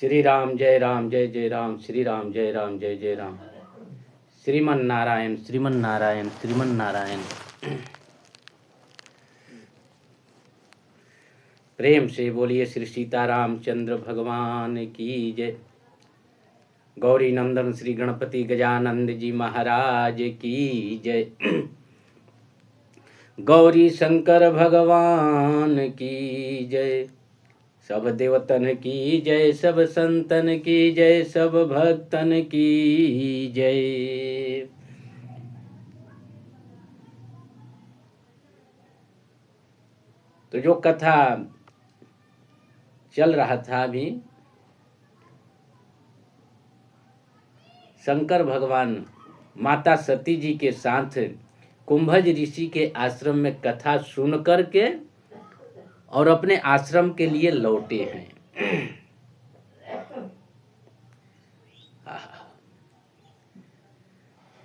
श्री राम जय जय राम, श्री राम जय जय राम। श्रीमन नारायण श्रीमन नारायण श्रीमन नारायण। प्रेम से बोलिए श्री सीतारामचंद्र भगवान की जय। गौरी नंदन श्री गणपति गजानंद जी महाराज की जय। गौरी शंकर भगवान की जय। सब देवतन की जय, सब संतन की जय, सब भक्तन की जय। तो जो कथा चल रहा था अभी, शंकर भगवान माता सती जी के साथ कुंभज ऋषि के आश्रम में कथा सुन करके और अपने आश्रम के लिए लौटे हैं।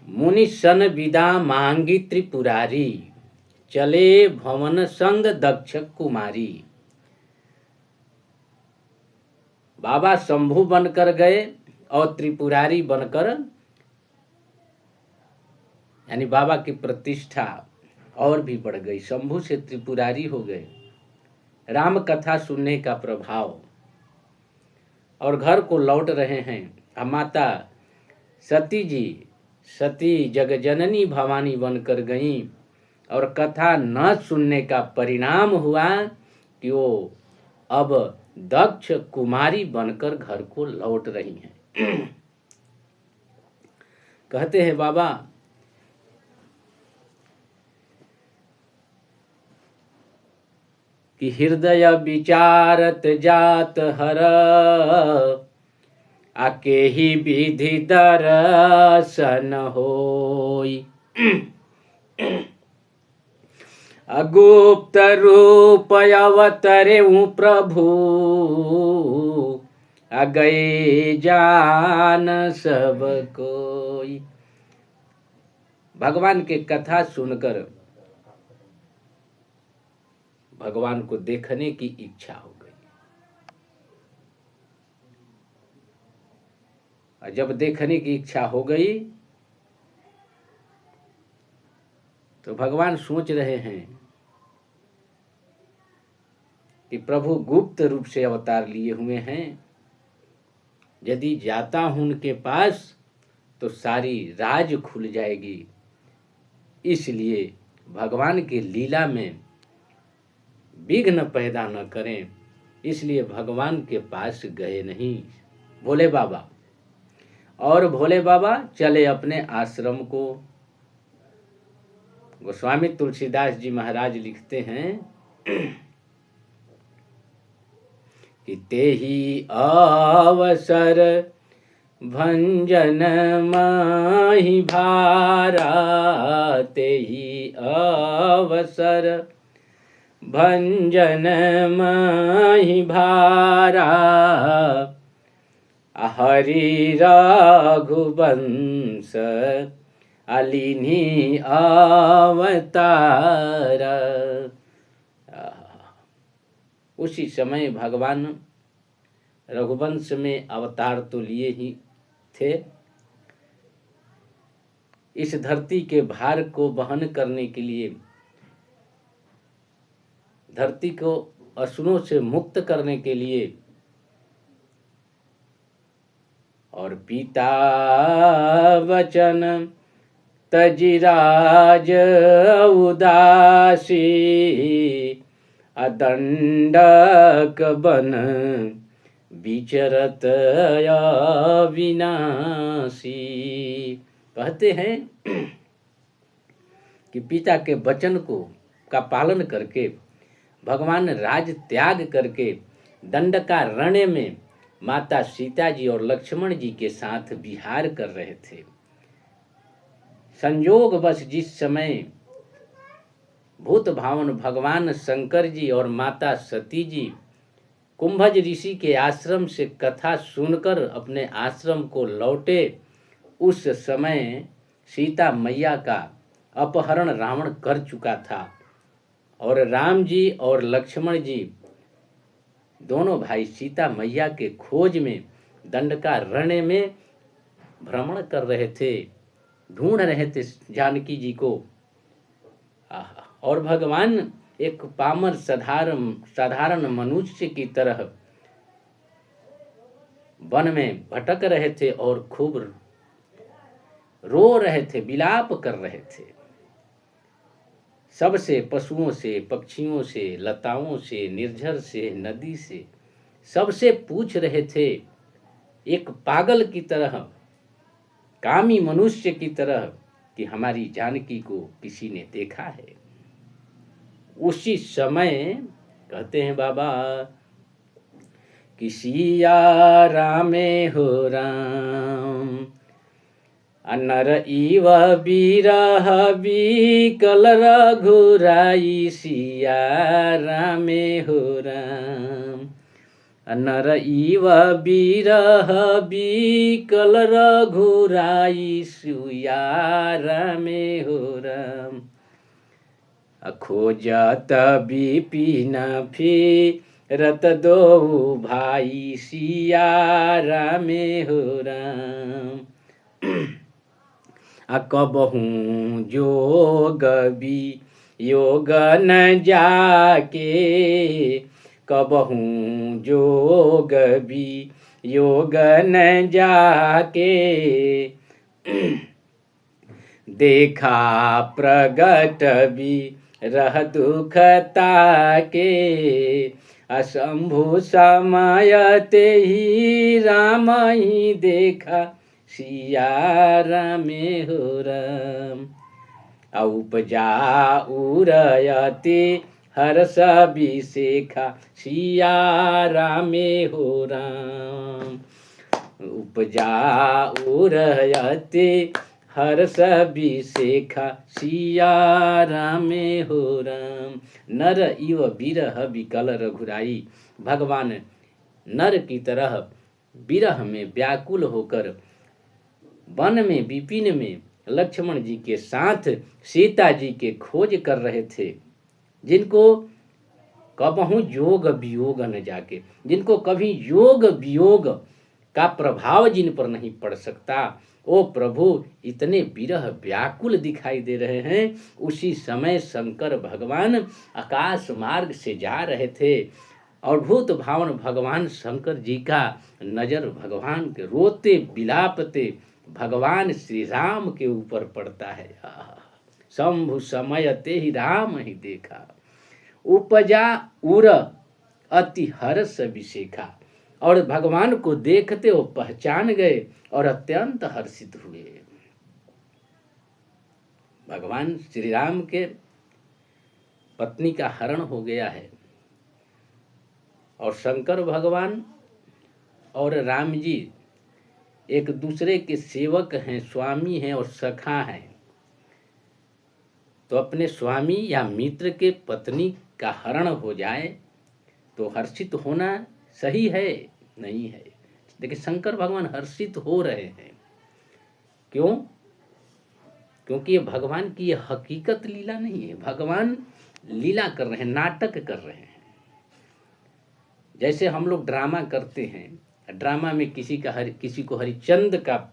मुनि सन विदा मांगी त्रिपुरारी, चले भवन संग दक्ष कुमारी। बाबा शंभु बनकर गए और त्रिपुरारी बनकर, यानी बाबा की प्रतिष्ठा और भी बढ़ गई। शंभु से त्रिपुरारी हो गए। राम कथा सुनने का प्रभाव, और घर को लौट रहे हैं। अब माता सती जी सती जगजननी भवानी बनकर गईं, और कथा न सुनने का परिणाम हुआ कि वो अब दक्ष कुमारी बनकर घर को लौट रही हैं। कहते हैं बाबा, कि हृदय विचारत जात हर, आके ही विधि दर्शन होई। अगुप्त रूप अवतरे प्रभु, अगए जान सब कोई। भगवान के कथा सुनकर भगवान को देखने की इच्छा हो गई। और जब देखने की इच्छा हो गई तो भगवान सोच रहे हैं कि प्रभु गुप्त रूप से अवतार लिए हुए हैं। यदि जाता हूं उनके पास तो सारी राज खुल जाएगी। इसलिए भगवान की लीला में विघ्न पैदा न करें, इसलिए भगवान के पास गए नहीं भोले बाबा। और भोले बाबा चले अपने आश्रम को। गोस्वामी तुलसीदास जी महाराज लिखते हैं कि तेहि अवसर भंजन माहि भारा, तेहि अवसर भंजन माहि भारा। हरि रघुवंश अलिनी अवतार। उसी समय भगवान रघुवंश में अवतार तो लिए ही थे। इस धरती के भार को वहन करने के लिए, धरती को असुरों से मुक्त करने के लिए, और पिता वचन तजिराज उदासी, अदंडक बन विचरत अविनाशी। कहते हैं कि पिता के वचन का पालन करके भगवान राज त्याग करके दंडकारण्य में माता सीता जी और लक्ष्मण जी के साथ विहार कर रहे थे। संयोगवश जिस समय भूत भावन भगवान शंकर जी और माता सती जी कुंभज ऋषि के आश्रम से कथा सुनकर अपने आश्रम को लौटे, उस समय सीता मैया का अपहरण रावण कर चुका था, और राम जी और लक्ष्मण जी दोनों भाई सीता मैया के खोज में दंडकारण्य में भ्रमण कर रहे थे, ढूंढ रहे थे जानकी जी को। और भगवान एक पामर साधारण मनुष्य की तरह वन में भटक रहे थे और खूब रो रहे थे, विलाप कर रहे थे। सबसे, पशुओं से, पक्षियों से, लताओं से, निर्झर से, नदी से, सबसे पूछ रहे थे, एक पागल की तरह, कामी मनुष्य की तरह, कि हमारी जानकी को किसी ने देखा है। उसी समय कहते हैं बाबा कि सिया रामे हो राम, नर इव बिरह बिकल रघुराई, सिया रामे हो राम, नर इव बिरह बिकल रघुराई, सिया रामे हो राम। खोजत बिपिन फिरत दो भाई, सिया रामे हो राम। कबहूँ जोग वियोग न जाके, कबहूँ जोग वियोग न जाके, देखा प्रगट बिरह दुखता के, असंभु समय ते ही राम ही देखा, सिया रामे हो राम। उपजा उरयते हर्ष बिसेखा, सिया रामे हो राम। उपजा उरयते हर्ष बिसेखा, सिया रामे हो राम। नर इव बिरह बिकल रघुराई, भगवान नर की तरह बिरह में व्याकुल होकर वन में विपिन में लक्ष्मण जी के साथ सीता जी के खोज कर रहे थे, जिनको कबहू योग वियोग न जाके, जिनको कभी योग वियोग का प्रभाव जिन पर नहीं पड़ सकता, ओ प्रभु इतने विरह व्याकुल दिखाई दे रहे हैं। उसी समय शंकर भगवान आकाश मार्ग से जा रहे थे और भूत भावन भगवान शंकर जी का नजर भगवान के रोते बिलापते भगवान श्री राम के ऊपर पड़ता है। शंभु समय ते ही राम ही देखा, उपजा उर अति हर्ष विशेखा। और भगवान को देखते वो पहचान गए और अत्यंत हर्षित हुए। भगवान श्री राम के पत्नी का हरण हो गया है और शंकर भगवान और राम जी एक दूसरे के सेवक हैं, स्वामी हैं और सखा हैं। तो अपने स्वामी या मित्र के पत्नी का हरण हो जाए तो हर्षित होना सही है? नहीं है। देखिए शंकर भगवान हर्षित हो रहे हैं। क्यों? क्योंकि ये भगवान की ये हकीकत लीला नहीं है। भगवान लीला कर रहे हैं, नाटक कर रहे हैं। जैसे हम लोग ड्रामा करते हैं, ड्रामा में किसी को हरिश्चंद्र का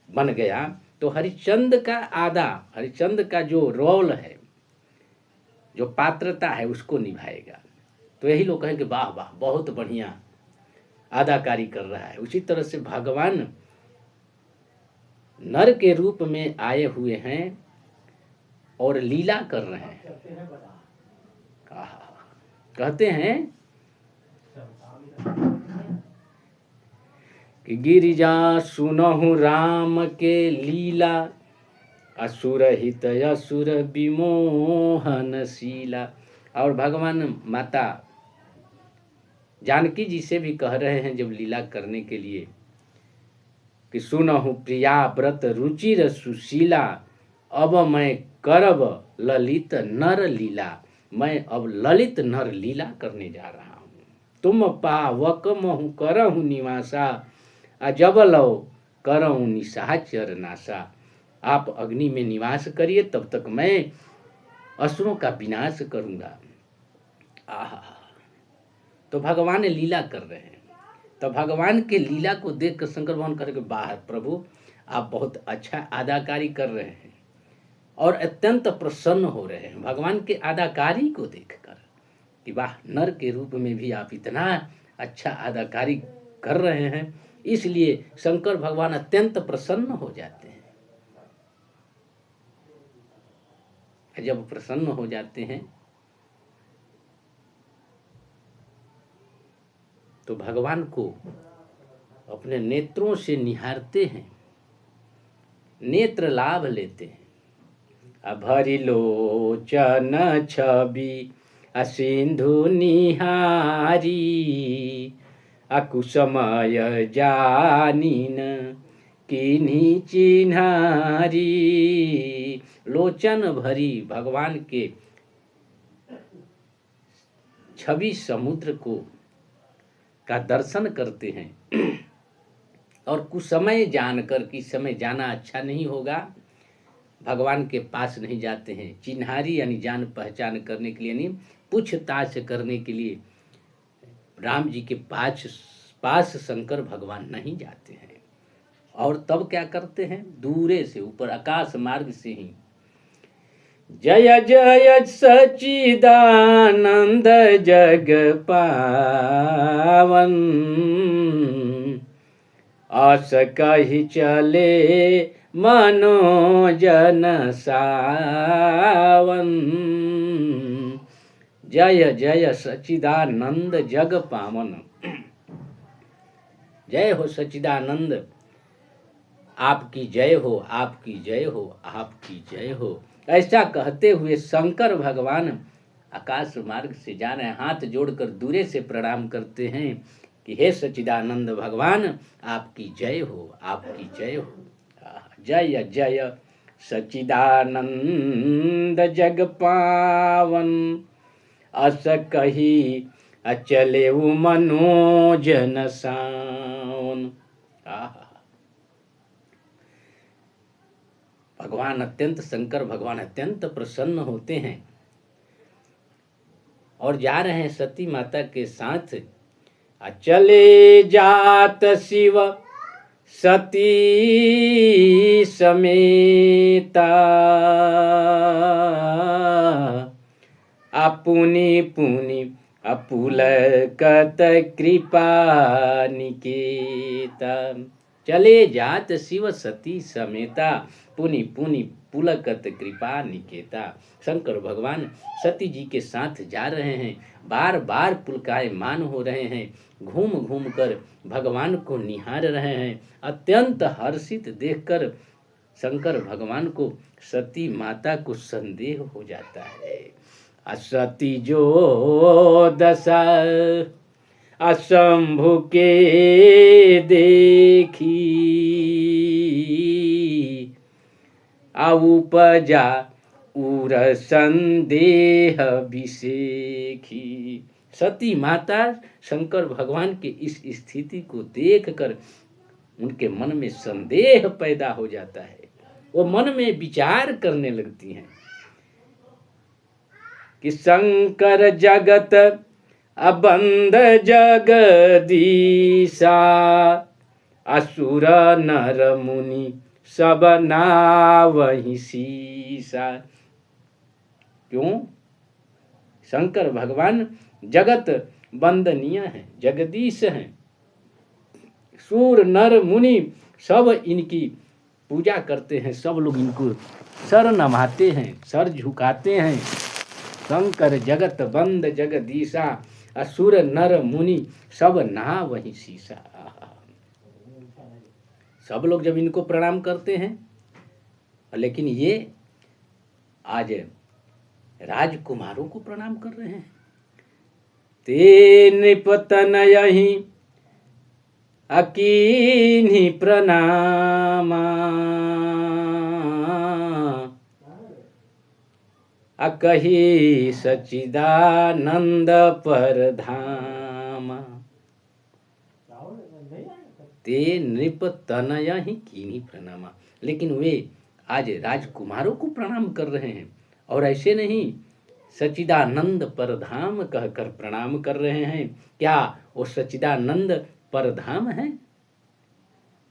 बन गया तो हरिश्चंद्र का जो रोल है, जो पात्रता है, उसको निभाएगा। तो यही लोग कहेंगे वाह वाह बहुत बढ़िया अदाकारी कर रहा है। उसी तरह से भगवान नर के रूप में आए हुए हैं और लीला कर रहे हैं। कहते हैं कि गिरिजा सुनहु राम के लीला, असुर हित असुर विमोहन शीला। और भगवान माता जानकी जी से भी कह रहे हैं जब लीला करने के लिए कि सुनहु प्रिया व्रत रुचिर सुशीला, अब मैं करब ललित नर लीला। मैं अब ललित नर लीला करने जा रहा हूँ। तुम पावक महु करहु निवासा, अजब लो करहु निशाचर नासा। आप अग्नि में निवास करिए, तब तक मैं असुरों का विनाश करूंगा। आहा, तो भगवान लीला कर रहे हैं। तो भगवान के लीला को देख कर शंकर भगवान करेंगे, वाह प्रभु, आप बहुत अच्छा अदाकारी कर रहे हैं, और अत्यंत प्रसन्न हो रहे हैं भगवान के अदाकारी को देखकर कि वाह, नर के रूप में भी आप इतना अच्छा अदाकारी कर रहे हैं। इसलिए शंकर भगवान अत्यंत प्रसन्न हो जाते हैं। जब प्रसन्न हो जाते हैं तो भगवान को अपने नेत्रों से निहारते हैं, नेत्र लाभ लेते हैं। अभरि लोचन छवि असिंधु निहारी, अकुसमय जानीन किन्हीं चिन्हारी। लोचन भरी भगवान के छवि समुद्र को का दर्शन करते हैं, और कुछ समय जानकर कि समय जाना अच्छा नहीं होगा, भगवान के पास नहीं जाते हैं। चिन्हारी यानी जान पहचान करने के लिए, नहीं पूछताछ करने के लिए राम जी के पास शंकर भगवान नहीं जाते हैं। और तब क्या करते हैं, दूरे से ऊपर आकाश मार्ग से ही जय जय सच्चिदानंद जग पावन, आस कहि चले मनोजन सावन। जय जय सच्चिदानंद जग पावन, जय हो सच्चिदानंद, आपकी जय हो, आपकी जय हो, आपकी जय हो। ऐसा कहते हुए शंकर भगवान आकाश मार्ग से जा रहे हैं, हाथ जोड़कर दूरे से प्रणाम करते हैं कि हे सच्चिदानंद भगवान, आपकी जय हो, आपकी जय हो। जय जय सच्चिदानंद जग पावन, अस कही अचले मनोजन सावन। भगवान अत्यंत, शंकर भगवान अत्यंत प्रसन्न होते हैं और जा रहे हैं सती माता के साथ। चले जात शिव सती समेता, अपुनि पुनि अपुलकत कृपा निकेता। चले जात शिव सती समेता, पुनि पुनि पुलकत कृपा निकेता। शंकर भगवान सती जी के साथ जा रहे हैं, बार बार पुलकायमान हो रहे हैं, घूम घूम कर भगवान को निहार रहे हैं। अत्यंत हर्षित देखकर शंकर भगवान को सती माता को संदेह हो जाता है। असती जो दशा असंभु के देखी, उपजा उर संदेह विषेखी। सती माता शंकर भगवान के इस स्थिति को देखकर उनके मन में संदेह पैदा हो जाता है। वो मन में विचार करने लगती हैं कि शंकर जगत अबंध जगदीशा, असुर नर मुनि सब नावहि सीसा। क्यों? शंकर भगवान जगत वंदनीय हैं, जगदीश हैं, सूर नर मुनि सब इनकी पूजा करते हैं, सब लोग इनको सर नमाते हैं, सर झुकाते हैं। शंकर जगत बंद जगदीशा, असुर नर मुनि सब नावहि सीसा। सब लोग जब इनको प्रणाम करते हैं, लेकिन ये आज राजकुमारों को प्रणाम कर रहे हैं। ते नृपतनयहि अकीन्हि प्रणामा, अकहि सच्चिदानंद परधामा। ते नृप तनयहि कीन्हि प्रणामा। लेकिन वे आज राजकुमारों को प्रणाम कर रहे हैं। और ऐसे नहीं, सच्चिदानंद परधाम कहकर प्रणाम कर रहे हैं। क्या वो सच्चिदानंद परधाम है?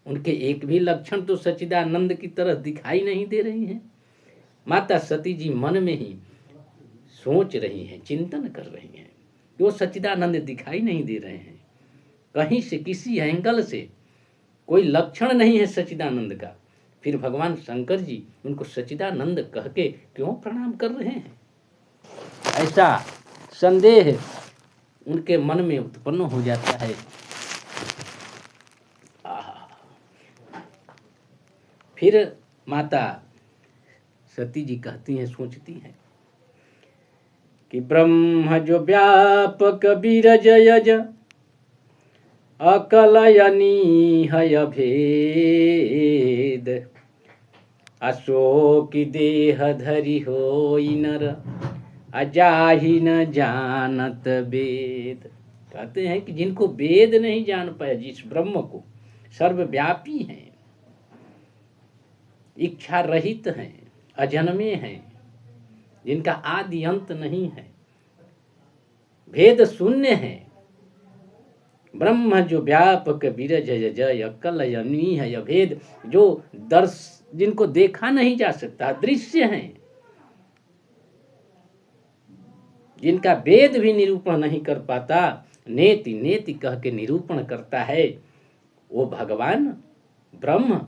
उनके एक भी लक्षण तो सच्चिदानंद की तरह दिखाई नहीं दे रही हैं। माता सती जी मन में ही सोच रही हैं, चिंतन कर रही हैं कि वो सच्चिदानंद दिखाई नहीं दे रहे हैं। कहीं से किसी एंगल से कोई लक्षण नहीं है सच्चिदानंद का। फिर भगवान शंकर जी उनको सच्चिदानंद कह के क्यों प्रणाम कर रहे हैं? ऐसा संदेह उनके मन में उत्पन्न हो जाता है। फिर माता सती जी कहती हैं, सोचती हैं कि ब्रह्म जो व्यापक बीरज यज अकलयनी है भेद, अशोक देह धरि होई नर अजाहि न जानत वेद। कहते हैं कि जिनको वेद नहीं जान पाया, जिस ब्रह्म को सर्वव्यापी हैं, इच्छा रहित हैं, अजन्मे हैं, जिनका आदि अंत नहीं है, भेद शून्य है, ब्रह्म जो व्यापक बीरज जय अकलयनी है अभेद, जो जिनको देखा नहीं जा सकता, दृश्य हैं, जिनका वेद भी निरूपण नहीं कर पाता, नेति नेति कह के निरूपण करता है, वो भगवान ब्रह्म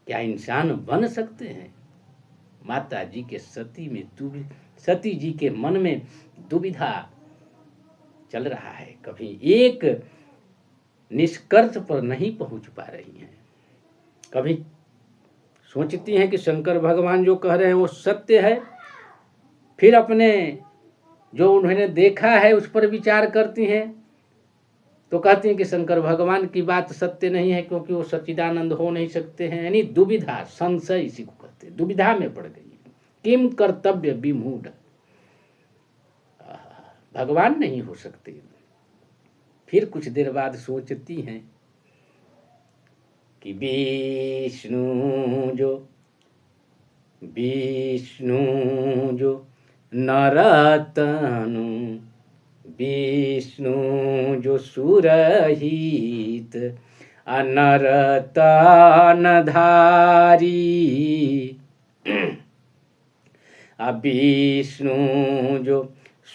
क्या इंसान बन सकते हैं? माता जी के सती जी के मन में दुविधा चल रहा है, कभी एक निष्कर्ष पर नहीं पहुंच पा रही हैं। कभी सोचती हैं कि शंकर भगवान जो कह रहे हैं वो सत्य है, फिर अपने जो उन्होंने देखा है उस पर विचार करती हैं तो कहती हैं कि शंकर भगवान की बात सत्य नहीं है, क्योंकि वो सच्चिदानंद हो नहीं सकते हैं। यानी दुविधा, संशय इसी को कहते हैं, दुविधा में पड़ गई है। किम कर्तव्य विमूढ़, भगवान नहीं हो सकते। फिर कुछ देर बाद सोचती हैं कि विष्णु जो नरतनु, विष्णु जो सुरहित अनरतनधारी, विष्णु जो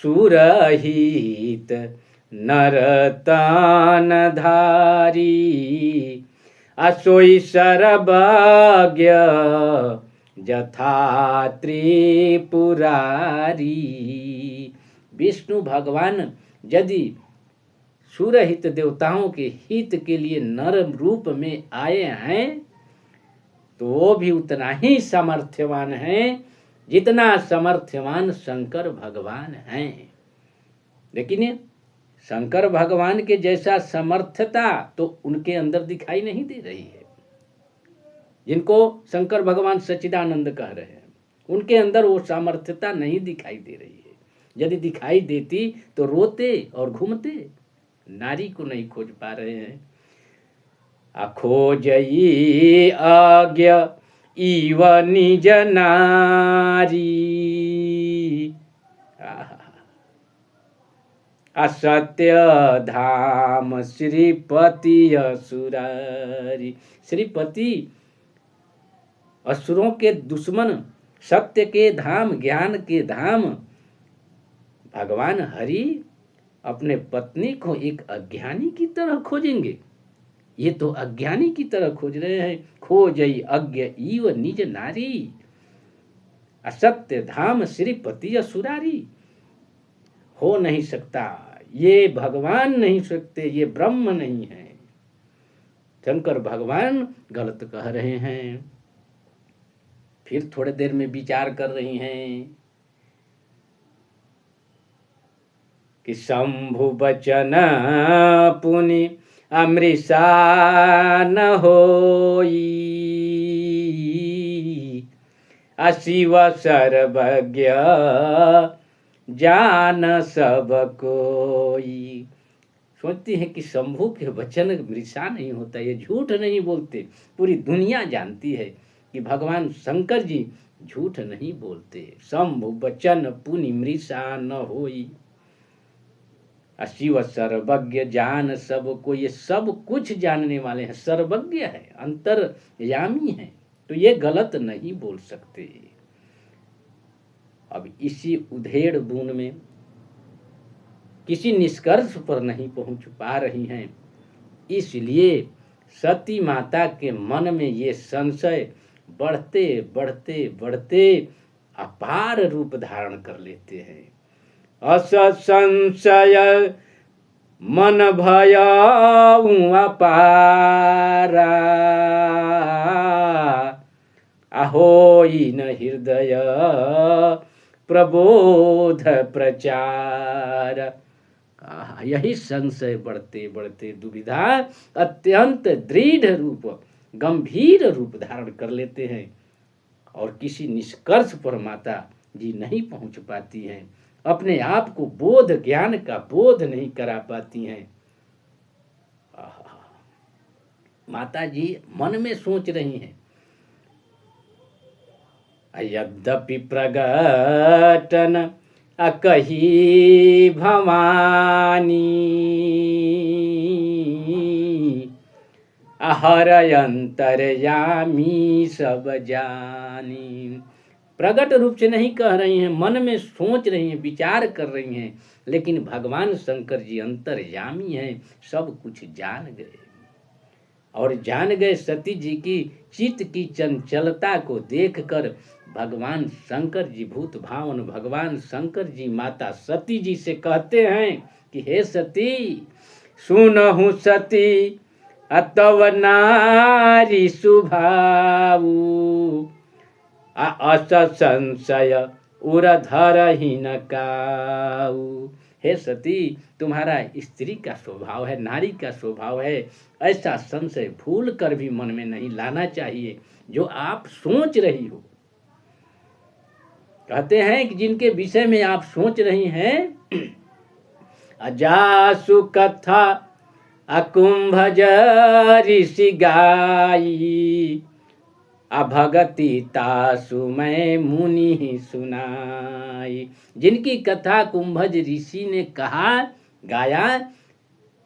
सुरहित नरतनधारी, असोई सर्वज्ञ जथा त्रिपुरारी। विष्णु भगवान यदि सुरहित देवताओं के हित के लिए नर रूप में आए हैं तो वो भी उतना ही सामर्थ्यवान हैं जितना सामर्थ्यवान शंकर भगवान हैं। लेकिन शंकर भगवान के जैसा समर्थता तो उनके अंदर दिखाई नहीं दे रही है। जिनको शंकर भगवान सच्चिदानंद कह रहे हैं उनके अंदर वो सामर्थ्यता नहीं दिखाई दे रही है। यदि दिखाई देती तो रोते और घूमते, नारी को नहीं खोज पा रहे हैं। अखोजई आज्ञ इव निज नारी, असत्य धाम श्रीपति असुरारी। श्रीपति असुरों के दुश्मन, सत्य के धाम, ज्ञान के धाम भगवान हरि अपने पत्नी को एक अज्ञानी की तरह खोजेंगे। ये तो अज्ञानी की तरह खोज रहे हैं। खोजई अज्ञ इव निज नारी, असत्य धाम श्रीपति असुरारी। हो नहीं सकता, ये भगवान नहीं सकते, ये ब्रह्म नहीं है। शंकर भगवान गलत कह रहे हैं। फिर थोड़े देर में विचार कर रही हैं कि शंभु बचन पुनि अमृषा न होई, अशिव सर्वज्ञ जान सब कोई। सोचती है कि शंभु के वचन मृषा नहीं होता, ये झूठ नहीं बोलते, पूरी दुनिया जानती है कि भगवान शंकर जी झूठ नहीं बोलते। शंभु बचन पुनि मृषा न होई, शिव सर्वज्ञ जान सब को, ये सब कुछ जानने वाले हैं, सर्वज्ञ है, अंतर्यामी है, तो ये गलत नहीं बोल सकते। अब इसी उधेड़ बूंद में किसी निष्कर्ष पर नहीं पहुंच पा रही हैं, इसलिए सती माता के मन में ये संशय बढ़ते बढ़ते बढ़ते अपार रूप धारण कर लेते हैं। अस संशय मन भयाऊ अपारा, अहोई न हृदय प्रबोध प्रचार। यही संशय बढ़ते बढ़ते दुविधा अत्यंत दृढ़ रूप, गंभीर रूप धारण कर लेते हैं और किसी निष्कर्ष पर माता जी नहीं पहुंच पाती हैं, अपने आप को बोध ज्ञान का बोध नहीं करा पाती हैं। माता जी मन में सोच रही हैं, यद्यपि प्रगटन अकही भवानी, अहरयंतरयामी सब जानी। प्रगट रूप से नहीं कह रही हैं, मन में सोच रही हैं, विचार कर रही हैं, लेकिन भगवान शंकर जी अंतर्यामी हैं, सब कुछ जान गए। और जान गए सती जी की चित्त की चंचलता को देखकर भगवान शंकर जी, भूत भावन भगवान शंकर जी माता सती जी से कहते हैं कि हे सती, सुनहु सती अतव नारी सुभाऊ, अस संशय उरधर ही न काऊ। हे सती, तुम्हारा स्त्री का स्वभाव है, नारी का स्वभाव है, ऐसा संशय भूल कर भी मन में नहीं लाना चाहिए जो आप सोच रही हो। कहते हैं कि जिनके विषय में आप सोच रही हैं, अजासु कथा अकुंभज ऋषि गाई, अभगति तासु मैं मुनि सुनाई। जिनकी कथा कुंभज ऋषि ने कहा, गाया,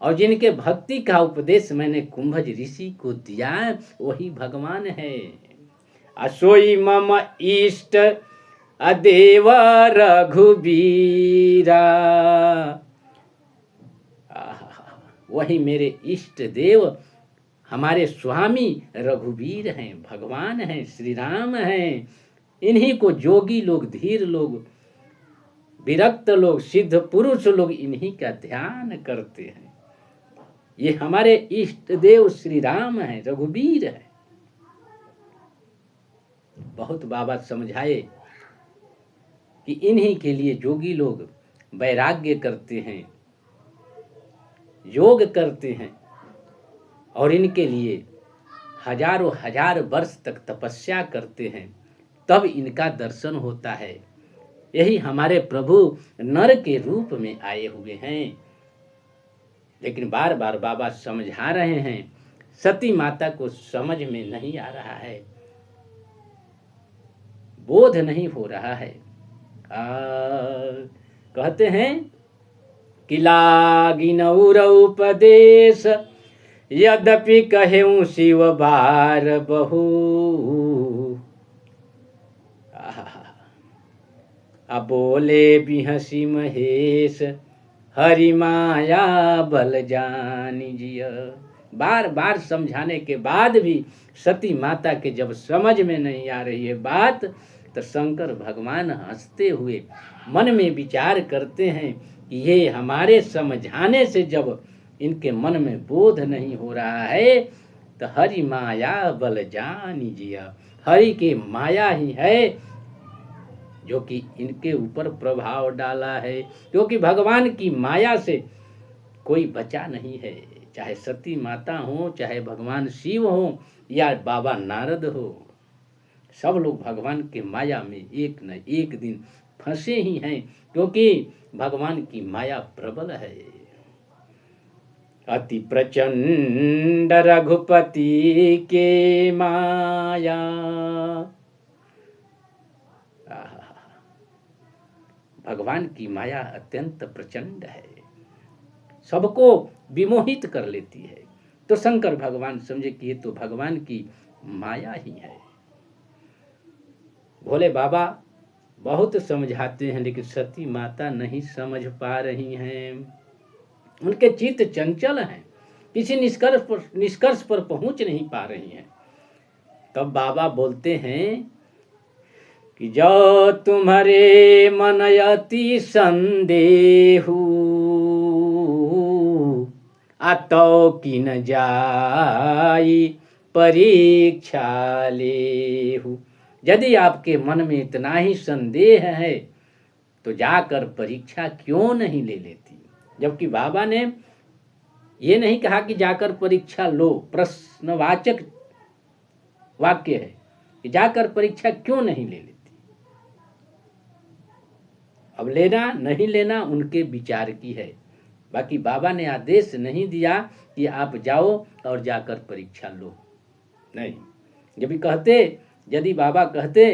और जिनके भक्ति का उपदेश मैंने कुंभज ऋषि को दिया, वही भगवान है। असोई मम इष्ट अदेव रघुबीरा, वही मेरे इष्ट देव हमारे स्वामी रघुवीर हैं, भगवान हैं, श्री राम हैं। इन्हीं को जोगी लोग, धीर लोग, विरक्त लोग, सिद्ध पुरुष लोग इन्हीं का ध्यान करते हैं। ये हमारे इष्ट देव श्री राम हैं, रघुवीर हैं। बहुत बाबा समझाए कि इन्हीं के लिए जोगी लोग वैराग्य करते हैं, योग करते हैं, और इनके लिए हजारों हजार वर्ष तक तपस्या करते हैं, तब इनका दर्शन होता है। यही हमारे प्रभु नर के रूप में आए हुए हैं। लेकिन बार बार बाबा समझा रहे हैं, सती माता को समझ में नहीं आ रहा है, बोध नहीं हो रहा है। कहते हैं कि लागिन उपदेश यद्यपि कहेऊं शिव बार बहु, बोले बिहसी महेश हरि माया बल जानी जिया। बार बार समझाने के बाद भी सती माता के जब समझ में नहीं आ रही है बात, तो शंकर भगवान हंसते हुए मन में विचार करते हैं कि ये हमारे समझाने से जब इनके मन में बोध नहीं हो रहा है, तो हरि माया बल जानी जिया। हरि की माया ही है जो कि इनके ऊपर प्रभाव डाला है, क्योंकि भगवान की माया से कोई बचा नहीं है। चाहे सती माता हो, चाहे भगवान शिव हो, या बाबा नारद हो, सब लोग भगवान के माया में एक न एक दिन फंसे ही हैं, क्योंकि भगवान की माया प्रबल है। अति प्रचंड रघुपति के माया। भगवान की माया अत्यंत प्रचंड है, सबको विमोहित कर लेती है। तो शंकर भगवान समझे कि ये तो भगवान की माया ही है। भोले बाबा बहुत समझाते हैं, लेकिन सती माता नहीं समझ पा रही हैं। उनके चित्त चंचल हैं, किसी निष्कर्ष पर पहुंच नहीं पा रही हैं। तब बाबा बोलते हैं कि जो तुम्हारे मन अति संदेहु, आतो की न जाई परीक्षा लेहु। यदि आपके मन में इतना ही संदेह है तो जाकर परीक्षा क्यों नहीं ले लेती। जबकि बाबा ने ये नहीं कहा कि जाकर परीक्षा लो, प्रश्नवाचक वाक्य है कि जाकर परीक्षा क्यों नहीं ले लेती। अब लेना नहीं लेना उनके विचार की है, बाकी बाबा ने आदेश नहीं दिया कि आप जाओ और जाकर परीक्षा लो। नहीं, जब कहते, यदि बाबा कहते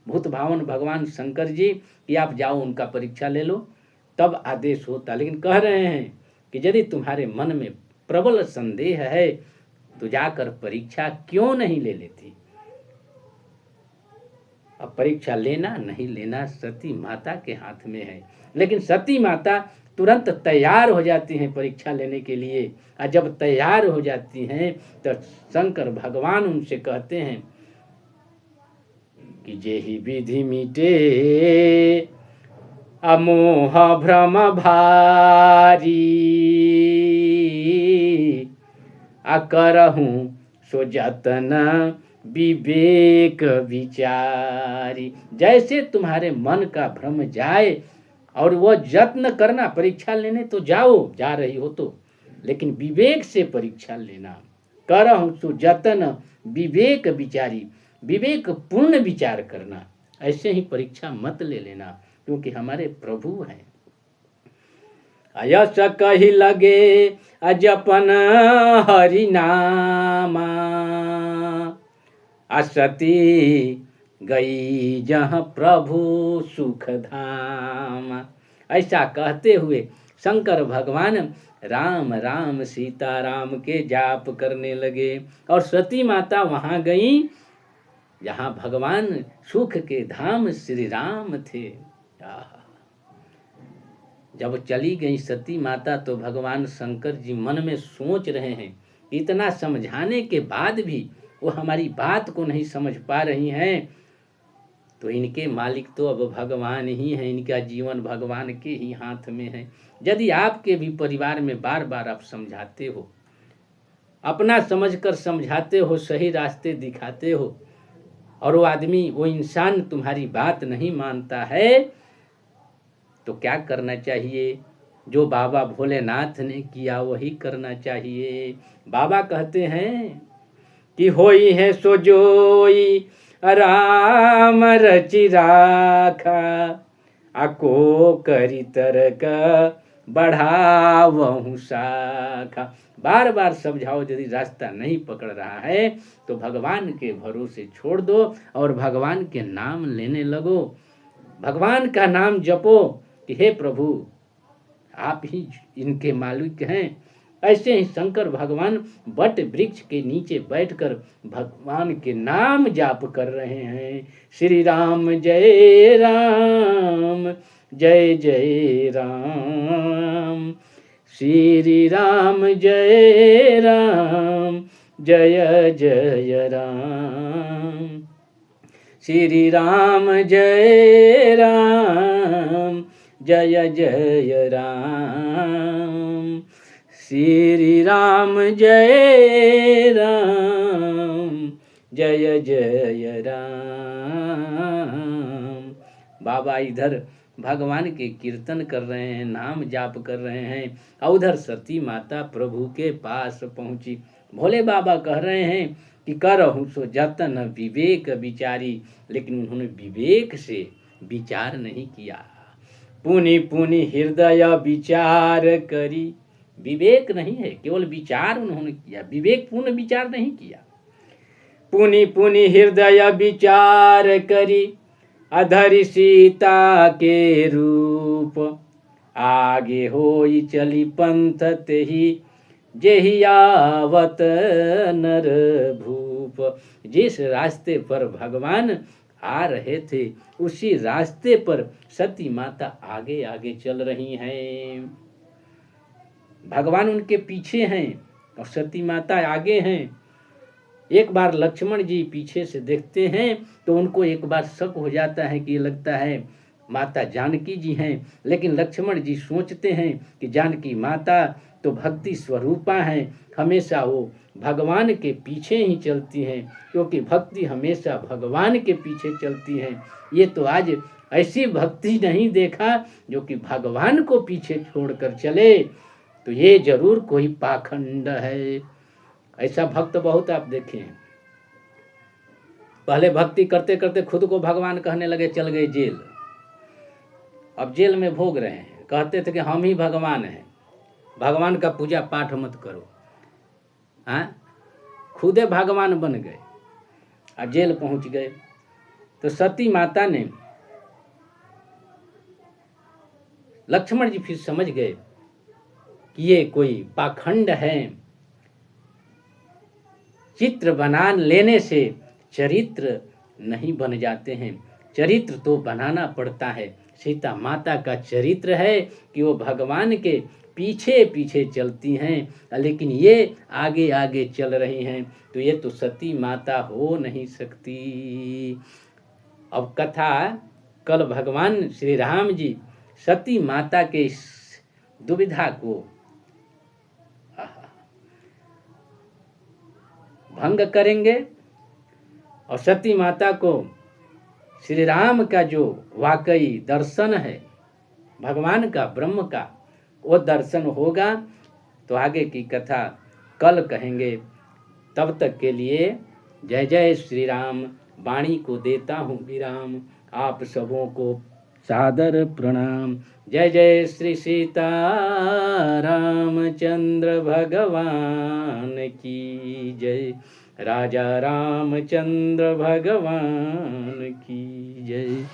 भूत भावन भगवान शंकर जी कि आप जाओ उनका परीक्षा ले लो, तब आदेश होता। लेकिन कह रहे हैं कि यदि तुम्हारे मन में प्रबल संदेह है तो जाकर परीक्षा क्यों नहीं ले लेती। अब परीक्षा लेना नहीं लेना सती माता के हाथ में है, लेकिन सती माता तुरंत तैयार हो जाती हैं परीक्षा लेने के लिए। और जब तैयार हो जाती हैं तो शंकर भगवान उनसे कहते हैं कि जेहि विधि मिटे अमोह भ्रम भारी, अकरहूं सो जतन विवेक विचारी। जैसे तुम्हारे मन का भ्रम जाए और वो जत्न करना, परीक्षा लेने तो जाओ, जा रही हो तो, लेकिन विवेक से परीक्षा लेना। करहूं सो जतन विवेक विचारी, विवेक पूर्ण विचार करना। ऐसे ही परीक्षा मत ले लेना, क्योंकि हमारे प्रभु हैं। अयस कही लगे अजपन हरि नामा, असती गई जहाँ प्रभु सुख धाम। ऐसा कहते हुए शंकर भगवान राम राम सीता राम के जाप करने लगे और सती माता वहां गई जहाँ भगवान सुख के धाम श्री राम थे। जब चली गई सती माता तो भगवान शंकर जी मन में सोच रहे हैं, इतना समझाने के बाद भी वो हमारी बात को नहीं समझ पा रही हैं, तो इनके मालिक तो अब भगवान ही हैं, इनका जीवन भगवान के ही हाथ में है। यदि आपके भी परिवार में बार बार आप समझाते हो, अपना समझकर समझाते हो, सही रास्ते दिखाते हो, और वो आदमी, वो इंसान तुम्हारी बात नहीं मानता है, तो क्या करना चाहिए। जो बाबा भोलेनाथ ने किया वही करना चाहिए। बाबा कहते हैं कि होई है सो जोई राम रचि राखा, आको करी तरक बढ़ावहु शाखा। बार बार समझाओ, यदि रास्ता नहीं पकड़ रहा है तो भगवान के भरोसे छोड़ दो और भगवान के नाम लेने लगो। भगवान का नाम जपो कि हे प्रभु आप ही इनके मालिक हैं। ऐसे ही शंकर भगवान बट वृक्ष के नीचे बैठकर भगवान के नाम जाप कर रहे हैं। श्री राम जय राम जय जय राम, श्री राम जय राम जय जय राम, श्री राम जय राम जय जय राम, श्री राम जय राम जय जय राम। बाबा इधर भगवान के कीर्तन कर रहे हैं, नाम जाप कर रहे हैं, और उधर सती माता प्रभु के पास पहुंची। भोले बाबा कह रहे हैं कि करहूं सो जतन विवेक विचारी, लेकिन उन्होंने विवेक से विचार नहीं किया। पुनि पुनि हृदय विचार करी, विवेक नहीं है, केवल विचार उन्होंने किया, विवेकपूर्ण विचार नहीं किया। पुनि पुनि हृदय विचार करी अधरि सीता के रूप, आगे होई चली पंथ तेहि जेहि आवत नर भूप। जिस रास्ते पर भगवान आ रहे थे उसी रास्ते पर सती माता आगे आगे चल रही हैं। भगवान उनके पीछे हैं और सती माता आगे हैं। एक बार लक्ष्मण जी पीछे से देखते हैं तो उनको एक बार शक हो जाता है कि ये लगता है माता जानकी जी हैं, लेकिन लक्ष्मण जी सोचते हैं कि जानकी माता तो भक्ति स्वरूपा हैं, हमेशा वो भगवान के पीछे ही चलती हैं, क्योंकि भक्ति हमेशा भगवान के पीछे चलती है। ये तो आज ऐसी भक्ति नहीं देखा जो कि भगवान को पीछे छोड़कर चले, तो ये जरूर कोई पाखंड है। ऐसा भक्त बहुत आप देखे हैं, पहले भक्ति करते करते खुद को भगवान कहने लगे, चल गए जेल, अब जेल में भोग रहे हैं। कहते थे कि हम ही भगवान हैं, भगवान का पूजा पाठ मत करो, हाँ, खुदे भगवान बन गए और जेल पहुंच गए। तो सती माता ने, लक्ष्मण जी फिर समझ गए कि ये कोई पाखंड है। चित्र बना लेने से चरित्र नहीं बन जाते हैं, चरित्र तो बनाना पड़ता है। सीता माता का चरित्र है कि वो भगवान के पीछे पीछे चलती हैं, लेकिन ये आगे आगे चल रही हैं, तो ये तो सती माता हो नहीं सकती। अब कथा, कल भगवान श्री राम जी सती माता के इस दुविधा को भंग करेंगे और सती माता को श्री राम का जो वाकई दर्शन है भगवान का, ब्रह्म का, वो दर्शन होगा। तो आगे की कथा कल कहेंगे। तब तक के लिए जय जय श्री राम। वाणी को देता हूँ विराम, आप सबों को सादर प्रणाम। जय जय श्री सीता रामचंद्र भगवान की जय, राजा रामचंद्र भगवान की जय।